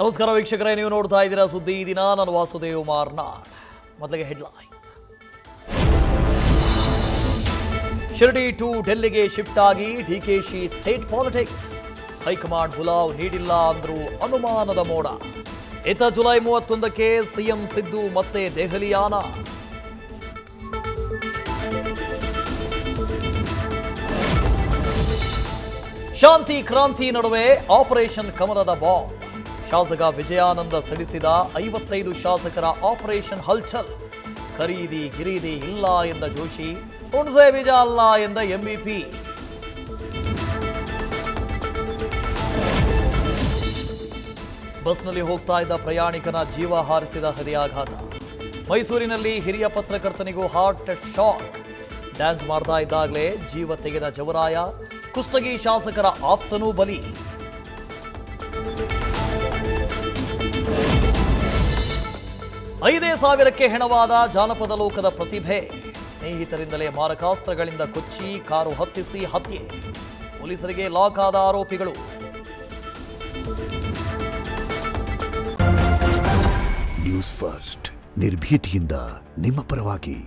ನಮಸ್ಕಾರ ವೀಕ್ಷಕರೇ, ನೀವು ನೋಡ್ತಾ ಇದ್ದೀರಾ ಸುದ್ದಿ ಈ ದಿನ. ನಾನು ವಾಸುದೇವ್ ಮಾರ್ನಾಡ್. ಮೊದಲಿಗೆ ಹೆಡ್ಲೈನ್ಸ್. ಶಿರ್ಡಿ ಟು ಡೆಲ್ಲಿಗೆ ಶಿಫ್ಟ್ ಆಗಿ ಡಿಕೆಶಿ ಸ್ಟೇಟ್ ಪಾಲಿಟಿಕ್ಸ್. ಹೈಕಮಾಂಡ್ ಬುಲಾವ್ ನೀಡಿಲ್ಲ ಅಂದ್ರೂ ಅನುಮಾನದ ಮೋಡ. ಇತ್ತ ಜುಲೈ 31ಕ್ಕೆ ಸಿಎಂ ಸಿದ್ದು ಮತ್ತೆ ದೆಹಲಿಯಾನ. ಶಾಂತಿ ಕ್ರಾಂತಿ ನಡುವೆ ಆಪರೇಷನ್ ಕಮಲದ ಬಾಂಬ್. ಶಾಸಕ ವಿಜಯಾನಂದ ಸಿಡಿಸಿದ 55 ಶಾಸಕರ ಆಪರೇಷನ್ ಹಲ್ಚಲ್. ಖರೀದಿ ಗಿರೀದಿ ಇಲ್ಲ ಎಂದ ಜೋಶಿ, ಹುಣಸೆ ಬೀಜ ಅಲ್ಲ ಎಂದ ಎಂಬಿಪಿ. ಬಸ್ನಲ್ಲಿ ಹೋಗ್ತಾ ಇದ್ದ ಪ್ರಯಾಣಿಕನ ಜೀವ ಹಾರಿಸಿದ ಹೃದಯಾಘಾತ. ಮೈಸೂರಿನಲ್ಲಿ ಹಿರಿಯ ಪತ್ರಕರ್ತನಿಗೂ ಹಾರ್ಟ್ ಶಾಕ್. ಡ್ಯಾನ್ಸ್ ಮಾಡ್ತಾ ಇದ್ದಾಗಲೇ ಜೀವ ತೆಗೆದ ಜವರಾಯ. ಕುಷ್ಟಗಿ ಶಾಸಕರ ಆಪ್ತನೂ ಬಲಿ. $5,000ಕ್ಕೆ ಹೆಣವಾದ ಜಾನಪದ ಲೋಕದ ಪ್ರತಿಭೆ. ಸ್ನೇಹಿತರಿಂದಲೇ ಮಾರಕಾಸ್ತ್ರಗಳಿಂದ ಕೊಚ್ಚಿ ಕಾರು ಹತ್ತಿಸಿ ಹತ್ಯೆ. ಪೊಲೀಸರಿಗೆ ಲಾಕ್ ಆದ ಆರೋಪಿಗಳು. ನ್ಯೂಸ್ ಫಸ್ಟ್, ನಿರ್ಭೀತಿಯಿಂದ ನಿಮ್ಮ ಪರವಾಗಿ.